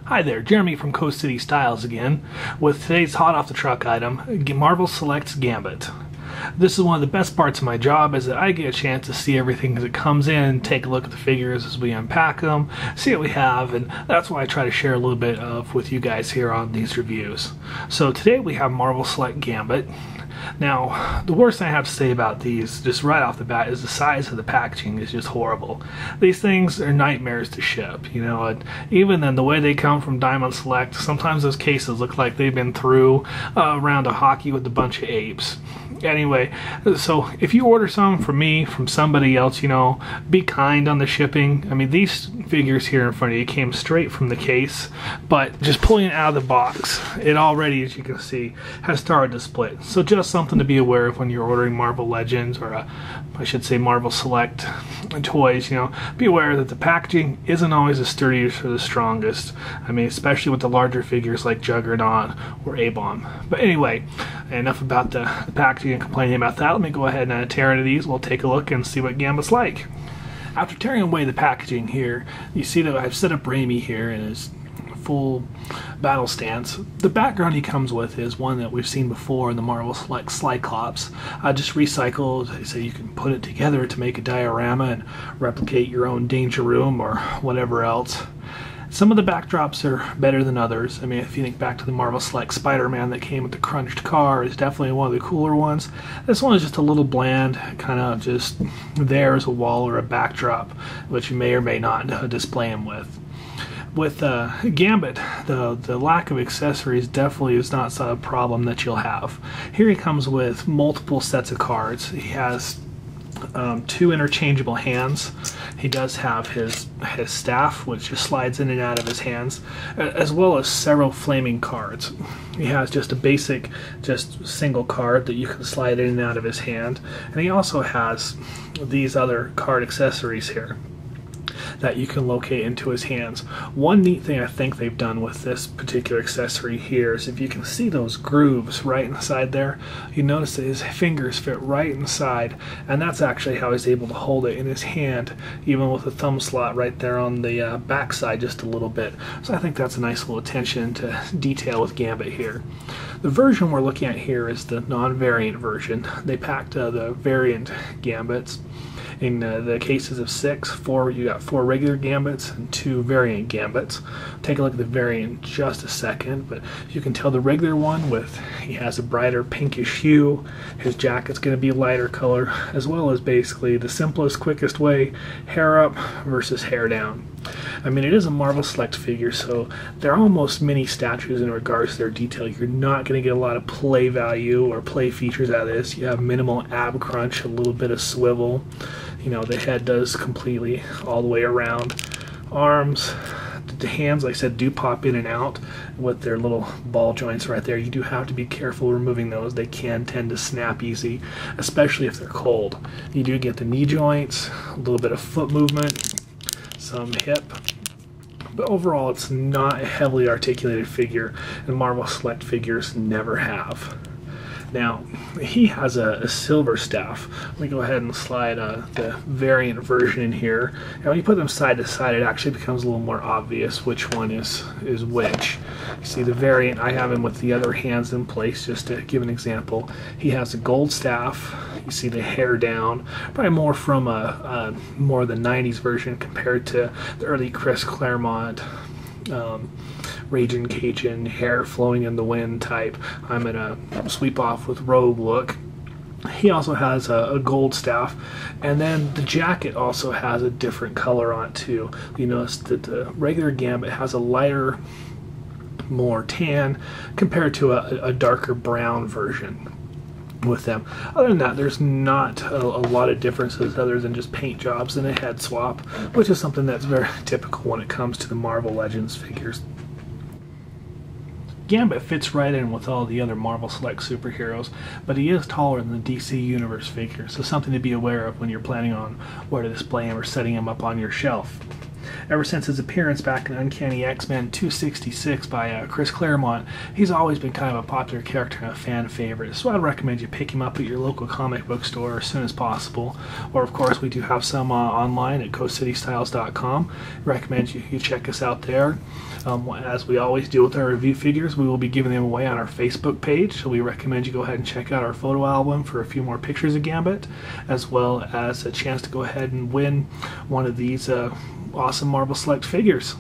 Hi there, Jeremy from Coast City Styles again, with today's hot off the truck item, Marvel Selects Gambit. This is one of the best parts of my job, is that I get a chance to see everything as it comes in, take a look at the figures as we unpack them, see what we have, and that's why I try to share a little bit of with you guys here on these reviews. So today we have Marvel Select Gambit. Now, the worst thing I have to say about these, just right off the bat, is the size of the packaging is just horrible. These things are nightmares to ship, you know, and even then the way they come from Diamond Select, sometimes those cases look like they've been through a round of hockey with a bunch of apes. Anyway, so if you order some from me, from somebody else, you know, be kind on the shipping. I mean, these figures here in front of you came straight from the case, but just pulling it out of the box, it already, as you can see, has started to split. So just something to be aware of when you're ordering Marvel Legends, or I should say Marvel Select toys. You know, be aware that the packaging isn't always the sturdiest or the strongest. I mean, especially with the larger figures like Juggernaut or A-Bomb. But anyway, enough about the packaging and complaining about that. Let me go ahead and tear into these. We'll take a look and see what Gambit's like. After tearing away the packaging here, you see that I've set up Raimi here in his full battle stance. The background he comes with is one that we've seen before in the Marvel Select Cyclops, just recycled, so you can put it together to make a diorama and replicate your own Danger Room or whatever else. Some of the backdrops are better than others. I mean, if you think back to the Marvel Select Spider-Man that came with the crunched car, is definitely one of the cooler ones. This one is just a little bland, kind of just there as a wall or a backdrop, which you may or may not display him with. With Gambit, the lack of accessories definitely is not a problem that you'll have. Here he comes with multiple sets of cards. He has two interchangeable hands. He does have his staff, which just slides in and out of his hands, as well as several flaming cards. He has just a basic, just single card that you can slide in and out of his hand, and he also has these other card accessories here that you can locate into his hands. One neat thing I think they've done with this particular accessory here is if you can see those grooves right inside there, you notice that his fingers fit right inside, and that's actually how he's able to hold it in his hand, even with the thumb slot right there on the back side just a little bit. So I think that's a nice little attention to detail with Gambit here. The version we're looking at here is the non-variant version. They packed the variant Gambits. In the cases of 6, you got 4 regular Gambits and 2 variant Gambits. Take a look at the variant in just a second, but you can tell the regular one he has a brighter pinkish hue, his jacket's going to be a lighter color, as well as basically the simplest, quickest way, hair up versus hair down. I mean, it is a Marvel Select figure, so they're almost mini statues in regards to their detail. You're not going to get a lot of play value or play features out of this. You have minimal ab crunch, a little bit of swivel. You know, the head does completely all the way around. Arms, the hands, like I said, do pop in and out with their little ball joints right there. You do have to be careful removing those. They can tend to snap easy, especially if they're cold. You do get the knee joints, a little bit of foot movement, some hip, but overall it's not a heavily articulated figure, and Marvel Select figures never have. Now, he has a silver staff. Let me go ahead and slide the variant version in here. And when you put them side to side, it actually becomes a little more obvious which one is which. You see the variant, I have him with the other hands in place, just to give an example. He has a gold staff. You see the hair down, probably more from more of the 90s version compared to the early Chris Claremont Raging Cajun, hair flowing in the wind type. I'm in a sweep off with robe look. He also has a gold staff, and then the jacket also has a different color on it too. You notice that the regular Gambit has a lighter, more tan compared to a darker brown version with them. Other than that, there's not a lot of differences other than just paint jobs and a head swap, which is something that's very typical when it comes to the Marvel Legends figures. Gambit fits right in with all the other Marvel Select superheroes, but he is taller than the DC Universe figure, so something to be aware of when you're planning on where to display him or setting him up on your shelf. Ever since his appearance back in Uncanny X-Men 266 by Chris Claremont, he's always been kind of a popular character and a fan favorite, so I'd recommend you pick him up at your local comic book store as soon as possible. Or, of course, we do have some online at coastcitystyles.com. Recommend you check us out there. As we always do with our review figures, we will be giving them away on our Facebook page, so we recommend you go ahead and check out our photo album for a few more pictures of Gambit, as well as a chance to go ahead and win one of these awesome Marvel Select figures.